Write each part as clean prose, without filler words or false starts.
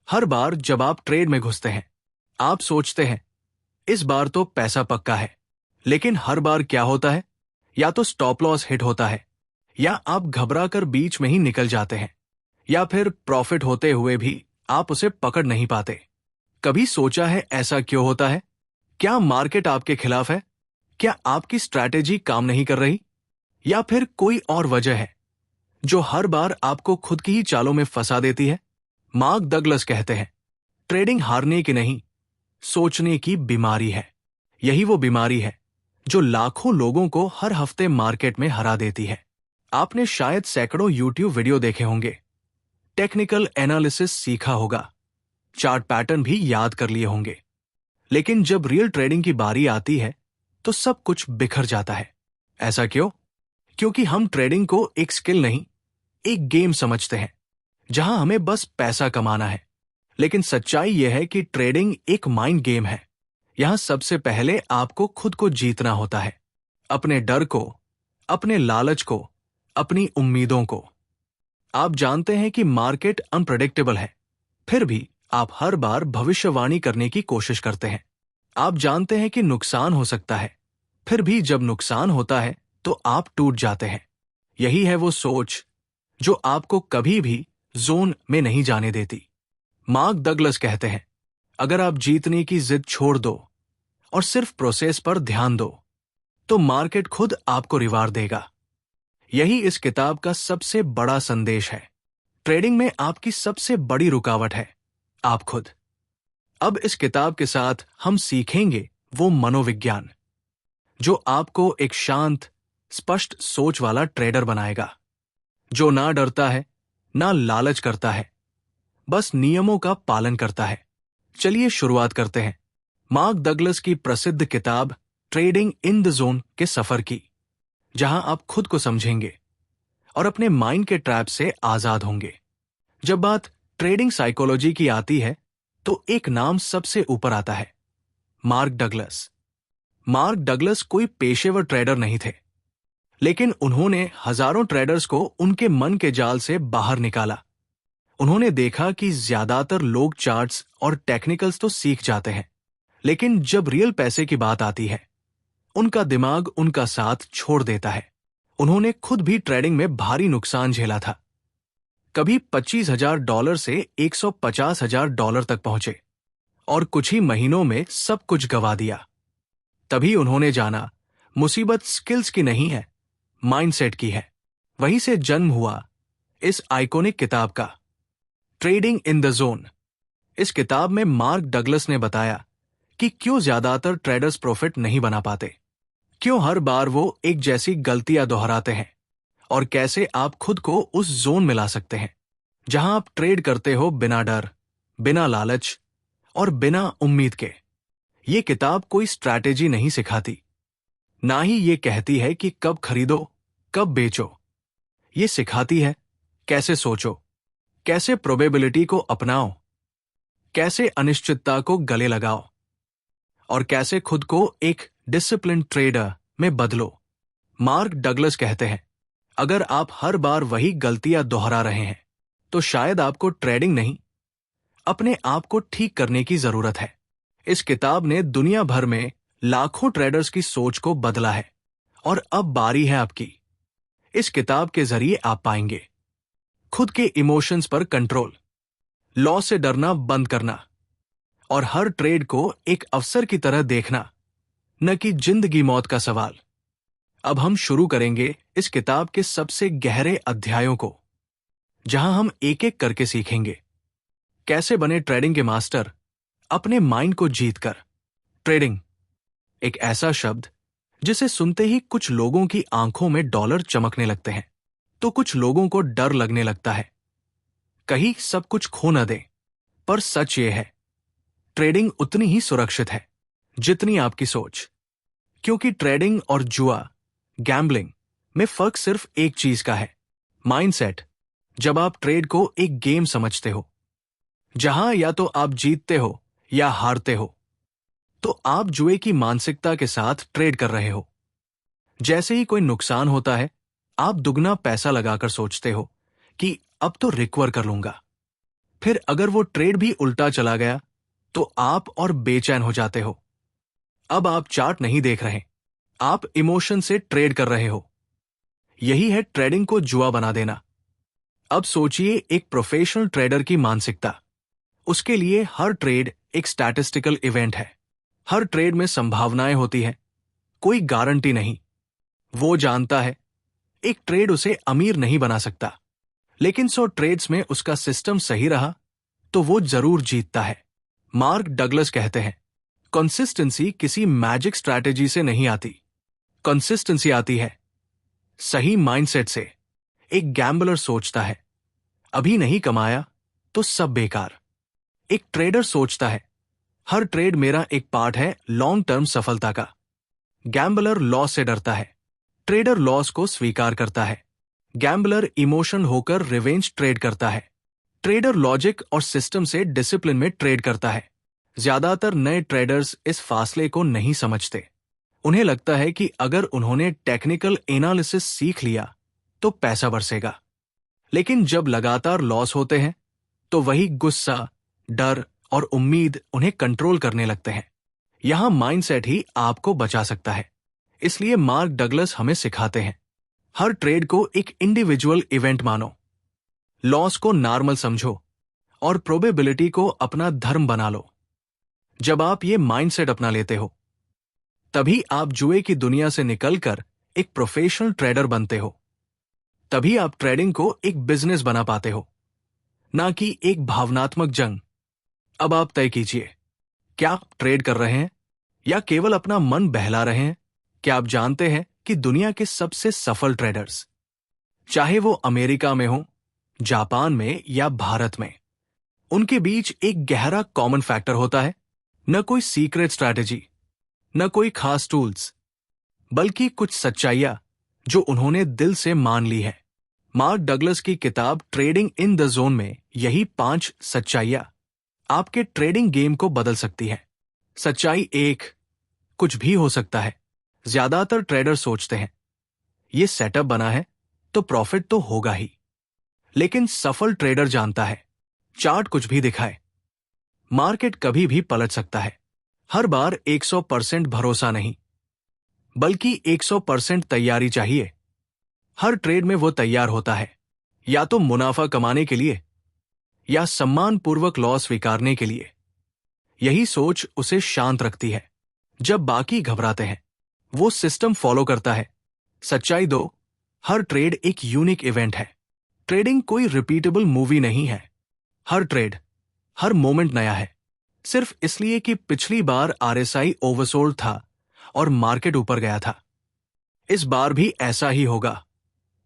हर बार जब आप ट्रेड में घुसते हैं, आप सोचते हैं इस बार तो पैसा पक्का है। लेकिन हर बार क्या होता है? या तो स्टॉप लॉस हिट होता है, या आप घबरा कर बीच में ही निकल जाते हैं, या फिर प्रॉफिट होते हुए भी आप उसे पकड़ नहीं पाते। कभी सोचा है ऐसा क्यों होता है? क्या मार्केट आपके खिलाफ है? क्या आपकी स्ट्रैटेजी काम नहीं कर रही? या फिर कोई और वजह है जो हर बार आपको खुद की ही चालों में फंसा देती है? मार्क डगलस कहते हैं, ट्रेडिंग हारने की नहीं, सोचने की बीमारी है। यही वो बीमारी है जो लाखों लोगों को हर हफ्ते मार्केट में हरा देती है। आपने शायद सैकड़ों यूट्यूब वीडियो देखे होंगे, टेक्निकल एनालिसिस सीखा होगा, चार्ट पैटर्न भी याद कर लिए होंगे, लेकिन जब रियल ट्रेडिंग की बारी आती है तो सब कुछ बिखर जाता है। ऐसा क्यों? क्योंकि हम ट्रेडिंग को एक स्किल नहीं, एक गेम समझते हैं जहां हमें बस पैसा कमाना है। लेकिन सच्चाई यह है कि ट्रेडिंग एक माइंड गेम है। यहां सबसे पहले आपको खुद को जीतना होता है, अपने डर को, अपने लालच को, अपनी उम्मीदों को। आप जानते हैं कि मार्केट अनप्रेडिक्टेबल है, फिर भी आप हर बार भविष्यवाणी करने की कोशिश करते हैं। आप जानते हैं कि नुकसान हो सकता है, फिर भी जब नुकसान होता है तो आप टूट जाते हैं। यही है वो सोच जो आपको कभी भी जोन में नहीं जाने देती। मार्क डगलस कहते हैं, अगर आप जीतने की जिद छोड़ दो और सिर्फ प्रोसेस पर ध्यान दो, तो मार्केट खुद आपको रिवार्ड देगा। यही इस किताब का सबसे बड़ा संदेश है। ट्रेडिंग में आपकी सबसे बड़ी रुकावट है आप खुद। अब इस किताब के साथ हम सीखेंगे वो मनोविज्ञान जो आपको एक शांत, स्पष्ट सोच वाला ट्रेडर बनाएगा, जो ना डरता है, ना लालच करता है, बस नियमों का पालन करता है। चलिए शुरुआत करते हैं मार्क डगलस की प्रसिद्ध किताब ट्रेडिंग इन द जोन के सफर की, जहां आप खुद को समझेंगे और अपने माइंड के ट्रैप से आजाद होंगे। जब बात ट्रेडिंग साइकोलॉजी की आती है तो एक नाम सबसे ऊपर आता है, मार्क डगलस। मार्क डगलस कोई पेशेवर ट्रेडर नहीं थे, लेकिन उन्होंने हजारों ट्रेडर्स को उनके मन के जाल से बाहर निकाला। उन्होंने देखा कि ज्यादातर लोग चार्ट्स और टेक्निकल्स तो सीख जाते हैं, लेकिन जब रियल पैसे की बात आती है, उनका दिमाग उनका साथ छोड़ देता है। उन्होंने खुद भी ट्रेडिंग में भारी नुकसान झेला था। कभी $25,000 से $150,000 तक पहुंचे और कुछ ही महीनों में सब कुछ गवा दिया। तभी उन्होंने जाना, मुसीबत स्किल्स की नहीं है, माइंडसेट की है। वहीं से जन्म हुआ इस आइकॉनिक किताब का ट्रेडिंग इन द जोन। इस किताब में मार्क डगलस ने बताया कि क्यों ज्यादातर ट्रेडर्स प्रॉफिट नहीं बना पाते, क्यों हर बार वो एक जैसी गलतियां दोहराते हैं, और कैसे आप खुद को उस जोन में ला सकते हैं जहां आप ट्रेड करते हो बिना डर, बिना लालच और बिना उम्मीद के। ये किताब कोई स्ट्रैटेजी नहीं सिखाती, ना ही ये कहती है कि कब खरीदो, कब बेचो। ये सिखाती है कैसे सोचो, कैसे प्रोबेबिलिटी को अपनाओ, कैसे अनिश्चितता को गले लगाओ, और कैसे खुद को एक डिसिप्लिन ट्रेडर में बदलो। मार्क डगलस कहते हैं, अगर आप हर बार वही गलतियां दोहरा रहे हैं तो शायद आपको ट्रेडिंग नहीं, अपने आप को ठीक करने की जरूरत है। इस किताब ने दुनिया भर में लाखों ट्रेडर्स की सोच को बदला है, और अब बारी है आपकी। इस किताब के जरिए आप पाएंगे खुद के इमोशंस पर कंट्रोल, लॉ से डरना बंद करना, और हर ट्रेड को एक अवसर की तरह देखना, न कि जिंदगी मौत का सवाल। अब हम शुरू करेंगे इस किताब के सबसे गहरे अध्यायों को, जहां हम एक एक करके सीखेंगे कैसे बने ट्रेडिंग के मास्टर अपने माइंड को जीतकर। ट्रेडिंग एक ऐसा शब्द जिसे सुनते ही कुछ लोगों की आंखों में डॉलर चमकने लगते हैं, तो कुछ लोगों को डर लगने लगता है, कहीं सब कुछ खो न दे। पर सच ये है, ट्रेडिंग उतनी ही सुरक्षित है जितनी आपकी सोच। क्योंकि ट्रेडिंग और जुआ, गैम्बलिंग में फर्क सिर्फ एक चीज का है, माइंडसेट। जब आप ट्रेड को एक गेम समझते हो, जहां या तो आप जीतते हो या हारते हो, तो आप जुए की मानसिकता के साथ ट्रेड कर रहे हो। जैसे ही कोई नुकसान होता है, आप दुगना पैसा लगाकर सोचते हो कि अब तो रिकवर कर लूंगा। फिर अगर वो ट्रेड भी उल्टा चला गया तो आप और बेचैन हो जाते हो। अब आप चार्ट नहीं देख रहे, आप इमोशन से ट्रेड कर रहे हो। यही है ट्रेडिंग को जुआ बना देना। अब सोचिए एक प्रोफेशनल ट्रेडर की मानसिकता। उसके लिए हर ट्रेड एक स्टैटिस्टिकल इवेंट है। हर ट्रेड में संभावनाएं होती हैं, कोई गारंटी नहीं। वो जानता है एक ट्रेड उसे अमीर नहीं बना सकता, लेकिन 100 ट्रेड्स में उसका सिस्टम सही रहा तो वो जरूर जीतता है। मार्क डगलस कहते हैं, कंसिस्टेंसी किसी मैजिक स्ट्रैटेजी से नहीं आती। कंसिस्टेंसी आती है सही माइंडसेट से। एक गैम्बलर सोचता है अभी नहीं कमाया तो सब बेकार। एक ट्रेडर सोचता है हर ट्रेड मेरा एक पार्ट है लॉन्ग टर्म सफलता का। गैम्बलर लॉस से डरता है, ट्रेडर लॉस को स्वीकार करता है। गैम्बलर इमोशन होकर रिवेंज ट्रेड करता है, ट्रेडर लॉजिक और सिस्टम से डिसिप्लिन में ट्रेड करता है। ज्यादातर नए ट्रेडर्स इस फासले को नहीं समझते। उन्हें लगता है कि अगर उन्होंने टेक्निकल एनालिसिस सीख लिया तो पैसा बरसेगा, लेकिन जब लगातार लॉस होते हैं तो वही गुस्सा, डर और उम्मीद उन्हें कंट्रोल करने लगते हैं। यहां माइंडसेट ही आपको बचा सकता है। इसलिए मार्क डगलस हमें सिखाते हैं हर ट्रेड को एक इंडिविजुअल इवेंट मानो, लॉस को नॉर्मल समझो और प्रोबेबिलिटी को अपना धर्म बना लो। जब आप ये माइंडसेट अपना लेते हो तभी आप जुए की दुनिया से निकलकर एक प्रोफेशनल ट्रेडर बनते हो। तभी आप ट्रेडिंग को एक बिजनेस बना पाते हो, ना कि एक भावनात्मक जंग। अब आप तय कीजिए, क्या आप ट्रेड कर रहे हैं या केवल अपना मन बहला रहे हैं? क्या आप जानते हैं कि दुनिया के सबसे सफल ट्रेडर्स, चाहे वो अमेरिका में हो, जापान में या भारत में, उनके बीच एक गहरा कॉमन फैक्टर होता है। न कोई सीक्रेट स्ट्रैटेजी, न कोई खास टूल्स, बल्कि कुछ सच्चाइयां जो उन्होंने दिल से मान ली है। मार्क डगलस की किताब ट्रेडिंग इन द जोन में यही 5 सच्चाइयां आपके ट्रेडिंग गेम को बदल सकती है। सच्चाई 1, कुछ भी हो सकता है। ज्यादातर ट्रेडर सोचते हैं ये सेटअप बना है तो प्रॉफिट तो होगा ही, लेकिन सफल ट्रेडर जानता है चार्ट कुछ भी दिखाए, मार्केट कभी भी पलट सकता है। हर बार 100% भरोसा नहीं, बल्कि 100% तैयारी चाहिए। हर ट्रेड में वो तैयार होता है या तो मुनाफा कमाने के लिए या सम्मानपूर्वक लॉस स्वीकारने के लिए। यही सोच उसे शांत रखती है जब बाकी घबराते हैं। वो सिस्टम फॉलो करता है। सच्चाई 2, हर ट्रेड एक यूनिक इवेंट है। ट्रेडिंग कोई रिपीटेबल मूवी नहीं है। हर ट्रेड, हर मोमेंट नया है, सिर्फ इसलिए कि पिछली बार आरएसआई ओवरसोल्ड था और मार्केट ऊपर गया था। इस बार भी ऐसा ही होगा,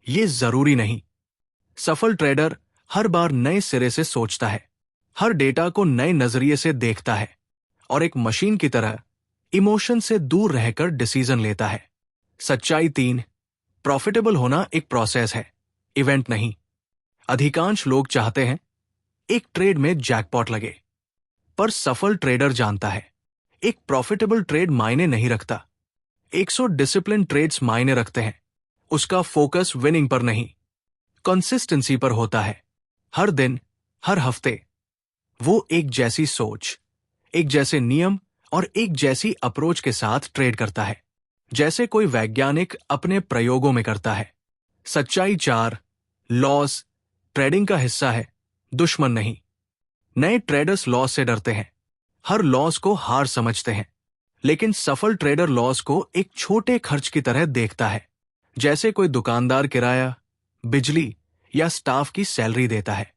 ये जरूरी नहीं। सफल ट्रेडर हर बार नए सिरे से सोचता है, हर डेटा को नए नजरिए से देखता है और एक मशीन की तरह इमोशन से दूर रहकर डिसीजन लेता है। सच्चाई 3, प्रॉफिटेबल होना एक प्रोसेस है, इवेंट नहीं। अधिकांश लोग चाहते हैं एक ट्रेड में जैकपॉट लगे, पर सफल ट्रेडर जानता है एक प्रॉफिटेबल ट्रेड मायने नहीं रखता। 100 डिसिप्लिन ट्रेड्स मायने रखते हैं। उसका फोकस विनिंग पर नहीं, कंसिस्टेंसी पर होता है। हर दिन, हर हफ्ते वो एक जैसी सोच, एक जैसे नियम और एक जैसी अप्रोच के साथ ट्रेड करता है, जैसे कोई वैज्ञानिक अपने प्रयोगों में करता है। सच्चाई 4, लॉस ट्रेडिंग का हिस्सा है, दुश्मन नहीं। नए ट्रेडर्स लॉस से डरते हैं, हर लॉस को हार समझते हैं, लेकिन सफल ट्रेडर लॉस को एक छोटे खर्च की तरह देखता है, जैसे कोई दुकानदार किराया, बिजली या स्टाफ की सैलरी देता है।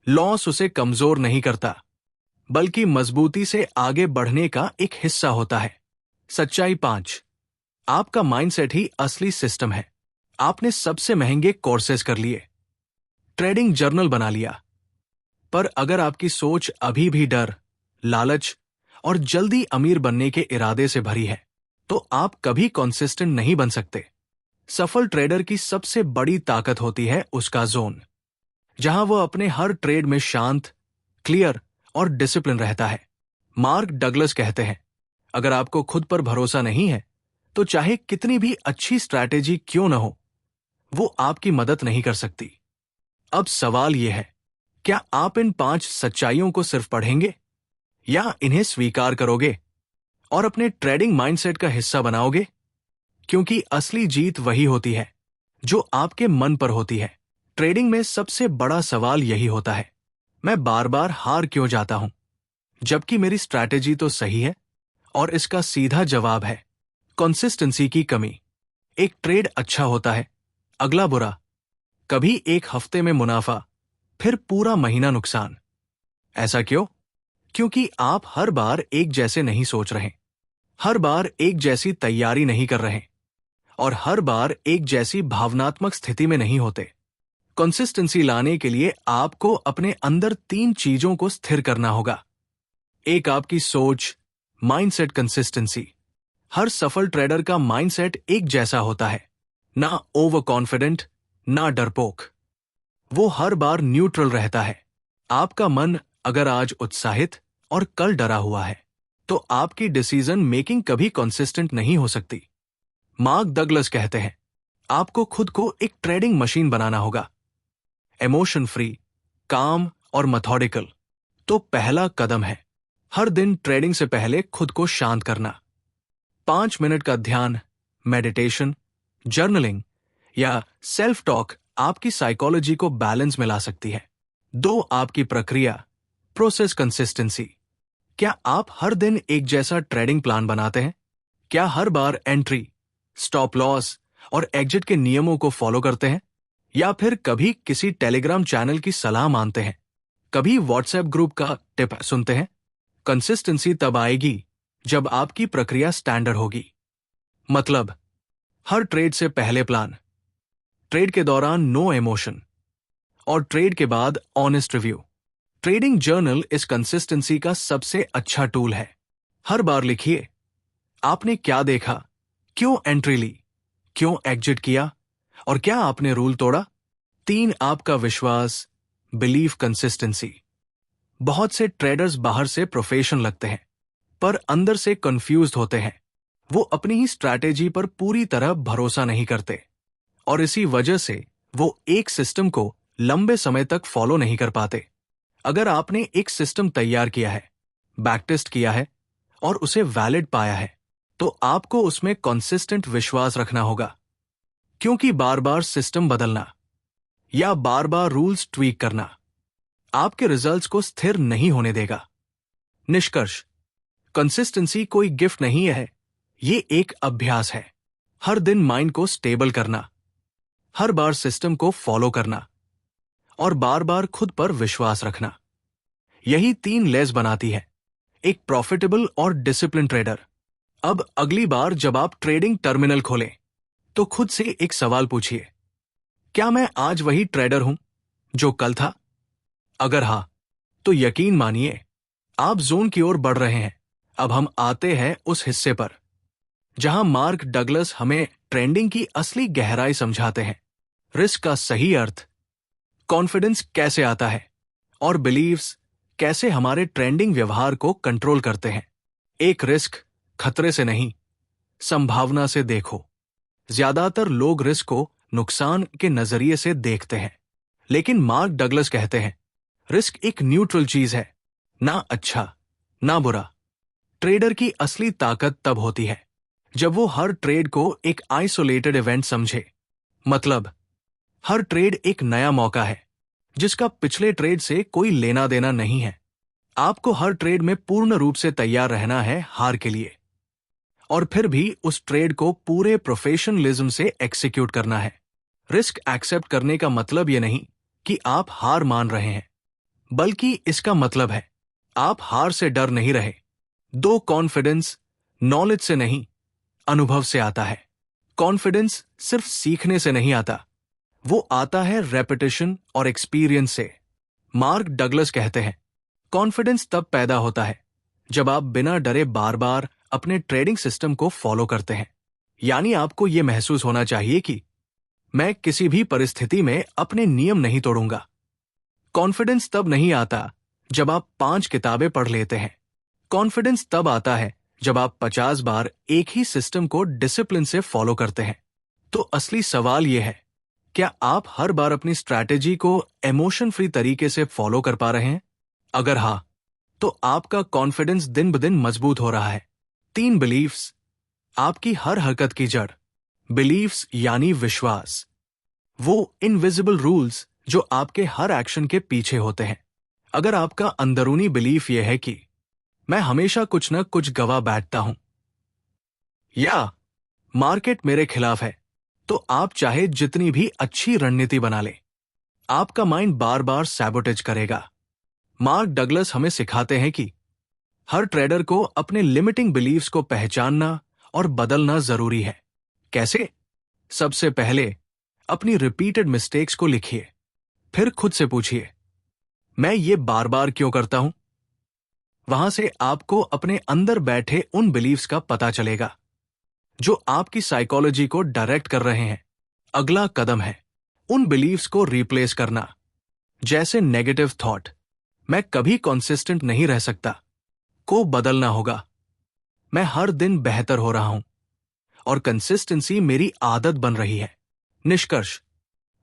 लॉस उसे कमजोर नहीं करता, बल्कि मजबूती से आगे बढ़ने का एक हिस्सा होता है। सच्चाई 5, आपका माइंडसेट ही असली सिस्टम है। आपने सबसे महंगे कोर्सेज कर लिए, ट्रेडिंग जर्नल बना लिया, पर अगर आपकी सोच अभी भी डर, लालच और जल्दी अमीर बनने के इरादे से भरी है, तो आप कभी कंसिस्टेंट नहीं बन सकते। सफल ट्रेडर की सबसे बड़ी ताकत होती है उसका जोन, जहां वो अपने हर ट्रेड में शांत, क्लियर और डिसिप्लिन रहता है। मार्क डगलस कहते हैं, अगर आपको खुद पर भरोसा नहीं है तो चाहे कितनी भी अच्छी स्ट्रैटेजी क्यों न हो, वो आपकी मदद नहीं कर सकती। अब सवाल यह है, क्या आप इन 5 सच्चाइयों को सिर्फ पढ़ेंगे या इन्हें स्वीकार करोगे और अपने ट्रेडिंग माइंडसेट का हिस्सा बनाओगे? क्योंकि असली जीत वही होती है जो आपके मन पर होती है। ट्रेडिंग में सबसे बड़ा सवाल यही होता है, मैं बार बार हार क्यों जाता हूं जबकि मेरी स्ट्रैटेजी तो सही है? और इसका सीधा जवाब है कंसिस्टेंसी की कमी। एक ट्रेड अच्छा होता है, अगला बुरा, कभी एक हफ्ते में मुनाफा, फिर पूरा महीना नुकसान। ऐसा क्यों? क्योंकि आप हर बार एक जैसे नहीं सोच रहे, हर बार एक जैसी तैयारी नहीं कर रहे और हर बार एक जैसी भावनात्मक स्थिति में नहीं होते। कंसिस्टेंसी लाने के लिए आपको अपने अंदर 3 चीजों को स्थिर करना होगा। एक, आपकी सोच, माइंडसेट कंसिस्टेंसी। हर सफल ट्रेडर का माइंडसेट एक जैसा होता है, ना ओवर कॉन्फिडेंट ना डरपोक। वो हर बार न्यूट्रल रहता है। आपका मन अगर आज उत्साहित और कल डरा हुआ है तो आपकी डिसीजन मेकिंग कभी कंसिस्टेंट नहीं हो सकती। मार्क डगलस कहते हैं, आपको खुद को एक ट्रेडिंग मशीन बनाना होगा, इमोशन फ्री, काम और मेथोडिकल। तो पहला कदम है हर दिन ट्रेडिंग से पहले खुद को शांत करना। 5 मिनट का ध्यान, मेडिटेशन, जर्नलिंग या सेल्फ टॉक आपकी साइकोलॉजी को बैलेंस में ला सकती है। 2, आपकी प्रक्रिया, प्रोसेस कंसिस्टेंसी। क्या आप हर दिन एक जैसा ट्रेडिंग प्लान बनाते हैं? क्या हर बार एंट्री, स्टॉप लॉस और एग्जिट के नियमों को फॉलो करते हैं? या फिर कभी किसी टेलीग्राम चैनल की सलाह मानते हैं, कभी व्हाट्सएप ग्रुप का टिप सुनते हैं? कंसिस्टेंसी तब आएगी जब आपकी प्रक्रिया स्टैंडर्ड होगी। मतलब, हर ट्रेड से पहले प्लान, ट्रेड के दौरान नो इमोशन और ट्रेड के बाद ऑनेस्ट रिव्यू। ट्रेडिंग जर्नल इस कंसिस्टेंसी का सबसे अच्छा टूल है। हर बार लिखिए, आपने क्या देखा, क्यों एंट्री ली, क्यों एग्जिट किया और क्या आपने रूल तोड़ा। 3, आपका विश्वास, बिलीफ कंसिस्टेंसी। बहुत से ट्रेडर्स बाहर से प्रोफेशनल लगते हैं पर अंदर से कंफ्यूज्ड होते हैं। वो अपनी ही स्ट्रैटेजी पर पूरी तरह भरोसा नहीं करते और इसी वजह से वो एक सिस्टम को लंबे समय तक फॉलो नहीं कर पाते। अगर आपने एक सिस्टम तैयार किया है, बैक टेस्ट किया है और उसे वैलिड पाया है तो आपको उसमें कंसिस्टेंट विश्वास रखना होगा। क्योंकि बार बार सिस्टम बदलना या बार बार रूल्स ट्वीक करना आपके रिजल्ट्स को स्थिर नहीं होने देगा। निष्कर्ष, कंसिस्टेंसी कोई गिफ्ट नहीं है, ये एक अभ्यास है। हर दिन माइंड को स्टेबल करना, हर बार सिस्टम को फॉलो करना और बार बार खुद पर विश्वास रखना। यही 3 लेस बनाती है एक प्रॉफिटेबल और डिसिप्लिन ट्रेडर। अब अगली बार जब आप ट्रेडिंग टर्मिनल खोलें तो खुद से एक सवाल पूछिए, क्या मैं आज वही ट्रेडर हूं जो कल था? अगर हां, तो यकीन मानिए आप जोन की ओर बढ़ रहे हैं। अब हम आते हैं उस हिस्से पर जहां मार्क डगलस हमें ट्रेंडिंग की असली गहराई समझाते हैं। रिस्क का सही अर्थ, कॉन्फिडेंस कैसे आता है और बिलीव्स कैसे हमारे ट्रेंडिंग व्यवहार को कंट्रोल करते हैं। एक रिस्क खतरे से नहीं, संभावना से देखो। ज्यादातर लोग रिस्क को नुकसान के नजरिए से देखते हैं, लेकिन मार्क डगलस कहते हैं रिस्क एक न्यूट्रल चीज है, ना अच्छा ना बुरा। ट्रेडर की असली ताकत तब होती है जब वो हर ट्रेड को एक आइसोलेटेड इवेंट समझे। मतलब, हर ट्रेड एक नया मौका है जिसका पिछले ट्रेड से कोई लेना देना नहीं है। आपको हर ट्रेड में पूर्ण रूप से तैयार रहना है हार के लिए, और फिर भी उस ट्रेड को पूरे प्रोफेशनलिज्म से एग्जीक्यूट करना है। रिस्क एक्सेप्ट करने का मतलब यह नहीं कि आप हार मान रहे हैं, बल्कि इसका मतलब है आप हार से डर नहीं रहे। कॉन्फिडेंस नॉलेज से नहीं, अनुभव से आता है। कॉन्फिडेंस सिर्फ सीखने से नहीं आता, वो आता है रेपिटेशन और एक्सपीरियंस से। मार्क डगलस कहते हैं कॉन्फिडेंस तब पैदा होता है जब आप बिना डरे बार बार अपने ट्रेडिंग सिस्टम को फॉलो करते हैं। यानी आपको यह महसूस होना चाहिए कि मैं किसी भी परिस्थिति में अपने नियम नहीं तोड़ूंगा। कॉन्फिडेंस तब नहीं आता जब आप 5 किताबें पढ़ लेते हैं। कॉन्फिडेंस तब आता है जब आप 50 बार एक ही सिस्टम को डिसिप्लिन से फॉलो करते हैं। तो असली सवाल यह है, क्या आप हर बार अपनी स्ट्रैटेजी को इमोशन फ्री तरीके से फॉलो कर पा रहे हैं? अगर हाँ, तो आपका कॉन्फिडेंस दिन ब दिन मजबूत हो रहा है। 3 बिलीफ्स आपकी हर हरकत की जड़। बिलीफ्स यानी विश्वास, वो इनविजिबल रूल्स जो आपके हर एक्शन के पीछे होते हैं। अगर आपका अंदरूनी बिलीफ यह है कि मैं हमेशा कुछ न कुछ गवा बैठता हूं या मार्केट मेरे खिलाफ है, तो आप चाहे जितनी भी अच्छी रणनीति बना लें, आपका माइंड बार बार सैबोटेज करेगा। मार्क डगलस हमें सिखाते हैं कि हर ट्रेडर को अपने लिमिटिंग बिलीव्स को पहचानना और बदलना जरूरी है। कैसे? सबसे पहले अपनी रिपीटेड मिस्टेक्स को लिखिए, फिर खुद से पूछिए, मैं ये बार बार क्यों करता हूं? वहां से आपको अपने अंदर बैठे उन बिलीव्स का पता चलेगा जो आपकी साइकोलॉजी को डायरेक्ट कर रहे हैं। अगला कदम है उन बिलीव्स को रिप्लेस करना। जैसे नेगेटिव थॉट, मैं कभी कंसिस्टेंट नहीं रह सकता, को बदलना होगा, मैं हर दिन बेहतर हो रहा हूं और कंसिस्टेंसी मेरी आदत बन रही है। निष्कर्ष,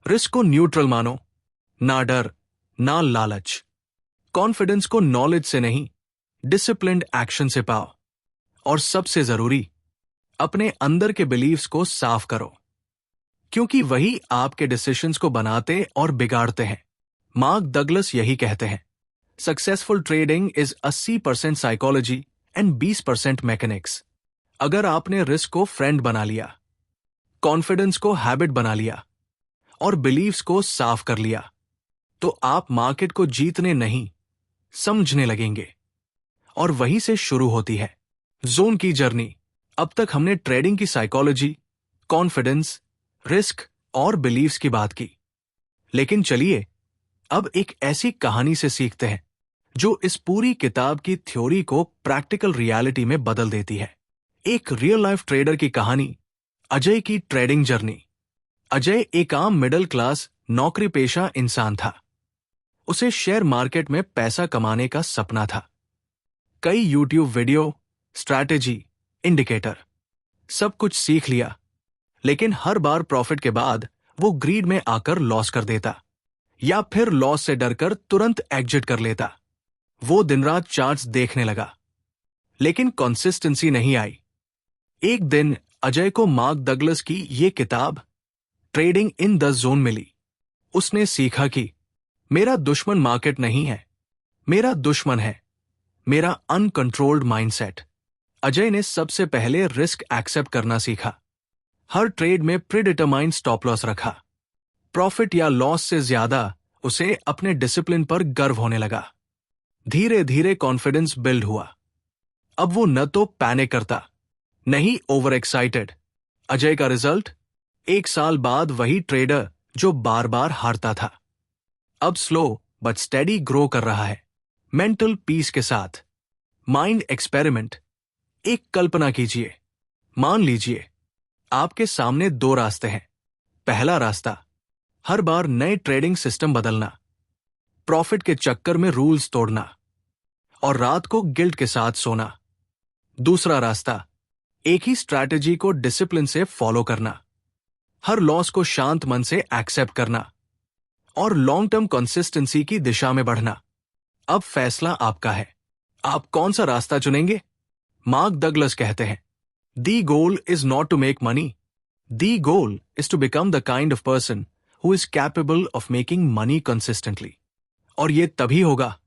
रिस्क को न्यूट्रल मानो, ना डर ना लालच। कॉन्फिडेंस को नॉलेज से नहीं, डिसिप्लिन्ड एक्शन से पाओ। और सबसे जरूरी, अपने अंदर के बिलीव्स को साफ करो, क्योंकि वही आपके डिसीजंस को बनाते और बिगाड़ते हैं। मार्क डगलस यही कहते हैं, successful trading is 80% psychology and 20% mechanics. अगर आपने रिस्क को फ्रेंड बना लिया, कॉन्फिडेंस को हैबिट बना लिया और बिलीव्स को साफ कर लिया, तो आप मार्केट को जीतने नहीं, समझने लगेंगे। और वहीं से शुरू होती है जोन की जर्नी। अब तक हमने ट्रेडिंग की साइकोलॉजी, कॉन्फिडेंस, रिस्क और बिलीव्स की बात की। लेकिन चलिए अब एक ऐसी कहानी से सीखते हैं जो इस पूरी किताब की थ्योरी को प्रैक्टिकल रियलिटी में बदल देती है। एक रियल लाइफ ट्रेडर की कहानी, अजय की ट्रेडिंग जर्नी। अजय एक आम मिडिल क्लास नौकरी पेशा इंसान था। उसे शेयर मार्केट में पैसा कमाने का सपना था। कई यूट्यूब वीडियो, स्ट्रैटेजी, इंडिकेटर, सब कुछ सीख लिया, लेकिन हर बार प्रॉफिट के बाद वो ग्रीड में आकर लॉस कर देता या फिर लॉस से डरकर तुरंत एग्जिट कर लेता। वो दिन रात चार्ट्स देखने लगा, लेकिन कंसिस्टेंसी नहीं आई। एक दिन अजय को मार्क डगलस की ये किताब ट्रेडिंग इन द जोन मिली। उसने सीखा कि मेरा दुश्मन मार्केट नहीं है, मेरा दुश्मन है मेरा अनकंट्रोल्ड माइंडसेट। अजय ने सबसे पहले रिस्क एक्सेप्ट करना सीखा। हर ट्रेड में प्रीडिटरमाइंड स्टॉप लॉस रखा। प्रॉफिट या लॉस से ज्यादा उसे अपने डिसिप्लिन पर गर्व होने लगा। धीरे धीरे कॉन्फिडेंस बिल्ड हुआ। अब वो न तो पैनिक करता, नहीं ओवर एक्साइटेड। अजय का रिजल्ट, 1 साल बाद वही ट्रेडर जो बार बार हारता था, अब स्लो बट स्टेडी ग्रो कर रहा है, मेंटल पीस के साथ। Mind experiment. एक कल्पना कीजिए, मान लीजिए आपके सामने 2 रास्ते हैं। पहला रास्ता, हर बार नए ट्रेडिंग सिस्टम बदलना, प्रॉफिट के चक्कर में रूल्स तोड़ना और रात को गिल्ट के साथ सोना। दूसरा रास्ता, एक ही स्ट्रैटेजी को डिसिप्लिन से फॉलो करना, हर लॉस को शांत मन से एक्सेप्ट करना और लॉन्ग टर्म कंसिस्टेंसी की दिशा में बढ़ना। अब फैसला आपका है, आप कौन सा रास्ता चुनेंगे? मार्क डगलस कहते हैं, the goal is not to make money, the goal is to become the kind of person who is capable of making money consistently. और ये तभी होगा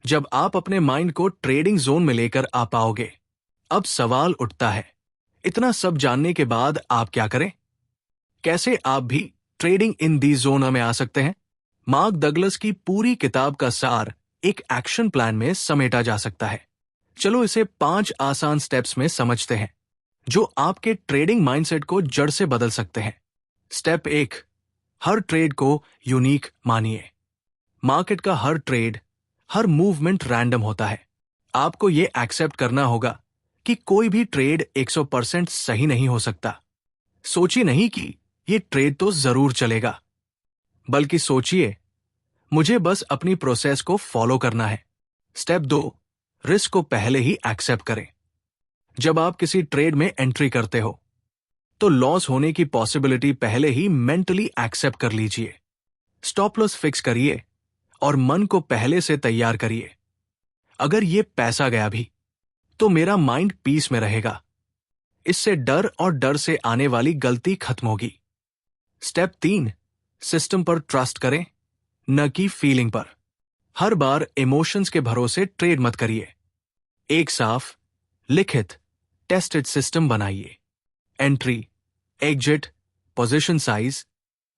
जब आप अपने माइंड को ट्रेडिंग जोन में लेकर आ पाओगे। अब सवाल उठता है, इतना सब जानने के बाद आप क्या करें? कैसे आप भी ट्रेडिंग इन दी जोन में आ सकते हैं? मार्क डगलस की पूरी किताब का सार एक एक्शन प्लान में समेटा जा सकता है। चलो इसे 5 आसान स्टेप्स में समझते हैं जो आपके ट्रेडिंग माइंडसेट को जड़ से बदल सकते हैं। स्टेप 1, हर ट्रेड को यूनिक मानिए। मार्केट का हर ट्रेड, हर मूवमेंट रैंडम होता है। आपको यह एक्सेप्ट करना होगा कि कोई भी ट्रेड 100% सही नहीं हो सकता। सोचिए नहीं कि यह ट्रेड तो जरूर चलेगा, बल्कि सोचिए मुझे बस अपनी प्रोसेस को फॉलो करना है। स्टेप 2, रिस्क को पहले ही एक्सेप्ट करें। जब आप किसी ट्रेड में एंट्री करते हो, तो लॉस होने की पॉसिबिलिटी पहले ही मेंटली एक्सेप्ट कर लीजिए। स्टॉप लॉस फिक्स करिए और मन को पहले से तैयार करिए। अगर ये पैसा गया भी तो मेरा माइंड पीस में रहेगा। इससे डर और डर से आने वाली गलती खत्म होगी। स्टेप 3, सिस्टम पर ट्रस्ट करें, न कि फीलिंग पर। हर बार इमोशंस के भरोसे ट्रेड मत करिए। एक साफ, लिखित, टेस्टेड सिस्टम बनाइए। एंट्री, एग्जिट, पोजीशन साइज,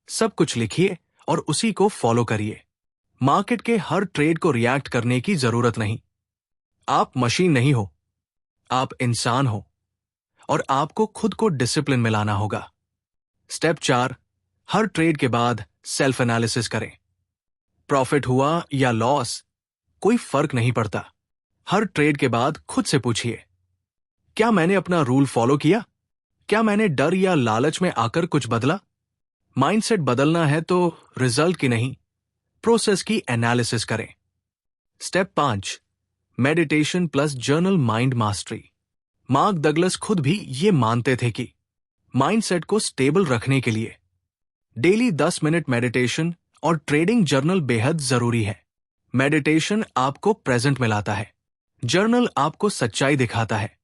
सब कुछ लिखिए और उसी को फॉलो करिए। मार्केट के हर ट्रेड को रिएक्ट करने की जरूरत नहीं। आप मशीन नहीं हो, आप इंसान हो और आपको खुद को डिसिप्लिन में लाना होगा। स्टेप 4, हर ट्रेड के बाद सेल्फ एनालिसिस करें। प्रॉफिट हुआ या लॉस, कोई फर्क नहीं पड़ता। हर ट्रेड के बाद खुद से पूछिए, क्या मैंने अपना रूल फॉलो किया? क्या मैंने डर या लालच में आकर कुछ बदला? माइंडसेट बदलना है तो रिजल्ट की नहीं, प्रोसेस की एनालिसिस करें। Step 5, meditation plus journal mind mastery. Mark Douglas खुद भी ये मानते थे कि माइंडसेट को स्टेबल रखने के लिए डेली 10 मिनट मेडिटेशन और ट्रेडिंग जर्नल बेहद जरूरी है। मेडिटेशन आपको प्रेजेंट में लाता है, जर्नल आपको सच्चाई दिखाता है।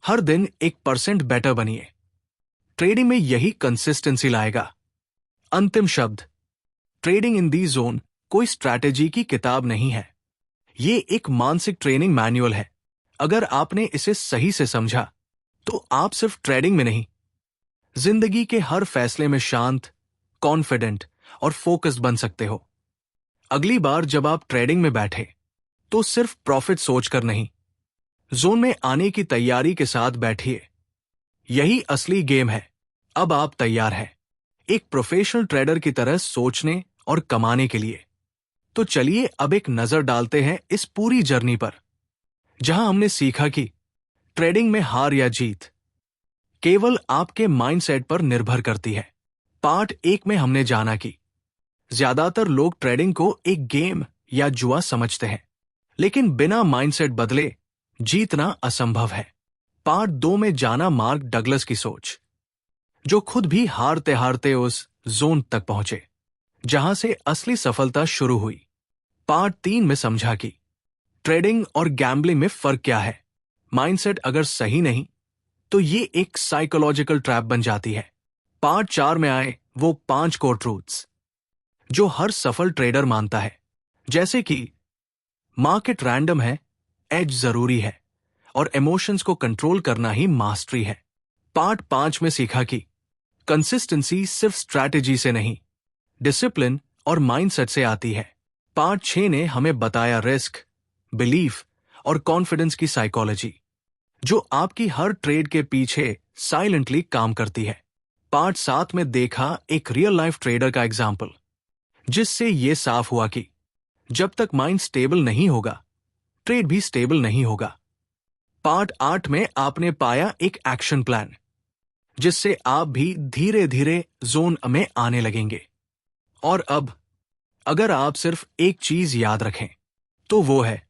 हर दिन 1% बेटर बनिए। ट्रेडिंग में यही कंसिस्टेंसी लाएगा। अंतिम शब्द, ट्रेडिंग इन दी जोन कोई स्ट्रैटेजी की किताब नहीं है। ये एक मानसिक ट्रेनिंग मैनुअल है। अगर आपने इसे सही से समझा तो आप सिर्फ ट्रेडिंग में नहीं, जिंदगी के हर फैसले में शांत, कॉन्फिडेंट और फोकस्ड बन सकते हो। अगली बार जब आप ट्रेडिंग में बैठे तो सिर्फ प्रॉफिट सोचकर नहीं, जोन में आने की तैयारी के साथ बैठिए। यही असली गेम है। अब आप तैयार हैं एक प्रोफेशनल ट्रेडर की तरह सोचने और कमाने के लिए। तो चलिए अब एक नजर डालते हैं इस पूरी जर्नी पर, जहां हमने सीखा कि ट्रेडिंग में हार या जीत केवल आपके माइंडसेट पर निर्भर करती है। पार्ट 1 में हमने जाना कि ज्यादातर लोग ट्रेडिंग को एक गेम या जुआ समझते हैं, लेकिन बिना माइंडसेट बदले जीतना असंभव है। पार्ट 2 में जाना मार्क डगलस की सोच, जो खुद भी हारते हारते उस जोन तक पहुंचे जहां से असली सफलता शुरू हुई। पार्ट 3 में समझा कि ट्रेडिंग और गैम्बलिंग में फर्क क्या है। माइंडसेट अगर सही नहीं तो ये एक साइकोलॉजिकल ट्रैप बन जाती है। पार्ट 4 में आए वो 5 कोर ट्रूथ्स जो हर सफल ट्रेडर मानता है, जैसे कि मार्केट रैंडम है, एज जरूरी है और इमोशंस को कंट्रोल करना ही मास्टरी है। पार्ट 5 में सीखा कि कंसिस्टेंसी सिर्फ स्ट्रैटेजी से नहीं, डिसिप्लिन और माइंडसेट से आती है। पार्ट 6 ने हमें बताया रिस्क, बिलीफ और कॉन्फिडेंस की साइकोलॉजी, जो आपकी हर ट्रेड के पीछे साइलेंटली काम करती है। पार्ट 7 में देखा एक रियल लाइफ ट्रेडर का एग्जाम्पल, जिससे यह साफ हुआ कि जब तक माइंड स्टेबल नहीं होगा, ट्रेड भी स्टेबल नहीं होगा। पार्ट 8 में आपने पाया एक एक्शन प्लान, जिससे आप भी धीरे धीरे जोन में आने लगेंगे। और अब अगर आप सिर्फ एक चीज याद रखें तो वो है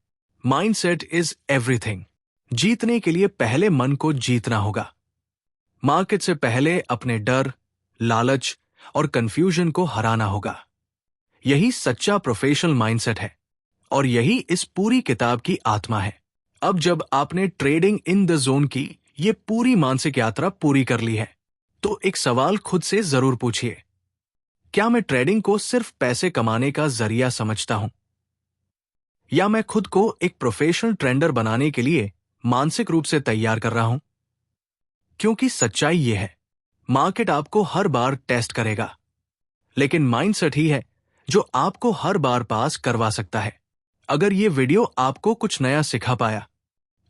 माइंडसेट इज एवरीथिंग। जीतने के लिए पहले मन को जीतना होगा। मार्केट से पहले अपने डर, लालच और कंफ्यूजन को हराना होगा। यही सच्चा प्रोफेशनल माइंडसेट है और यही इस पूरी किताब की आत्मा है। अब जब आपने ट्रेडिंग इन द जोन की ये पूरी मानसिक यात्रा पूरी कर ली है, तो एक सवाल खुद से जरूर पूछिए, क्या मैं ट्रेडिंग को सिर्फ पैसे कमाने का जरिया समझता हूं, या मैं खुद को एक प्रोफेशनल ट्रेडर बनाने के लिए मानसिक रूप से तैयार कर रहा हूं? क्योंकि सच्चाई यह है, मार्केट आपको हर बार टेस्ट करेगा, लेकिन माइंडसेट ही है जो आपको हर बार पास करवा सकता है। अगर ये वीडियो आपको कुछ नया सिखा पाया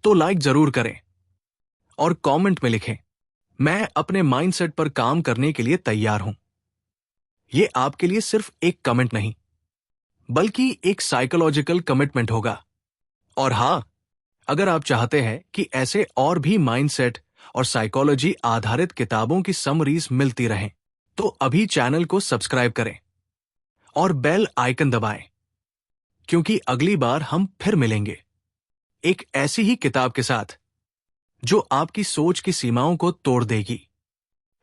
तो लाइक जरूर करें और कमेंट में लिखें, मैं अपने माइंडसेट पर काम करने के लिए तैयार हूं। यह आपके लिए सिर्फ एक कमेंट नहीं, बल्कि एक साइकोलॉजिकल कमिटमेंट होगा। और हां, अगर आप चाहते हैं कि ऐसे और भी माइंडसेट और साइकोलॉजी आधारित किताबों की समरीज मिलती रहें, तो अभी चैनल को सब्सक्राइब करें और बेल आइकन दबाएं, क्योंकि अगली बार हम फिर मिलेंगे एक ऐसी ही किताब के साथ जो आपकी सोच की सीमाओं को तोड़ देगी,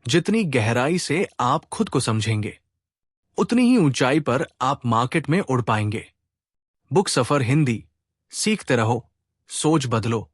जितनी गहराई से आप खुद को समझेंगे, उतनी ही ऊंचाई पर आप मार्केट में उड़ पाएंगे। बुक सफर हिंदी। सीखते रहो, सोच बदलो।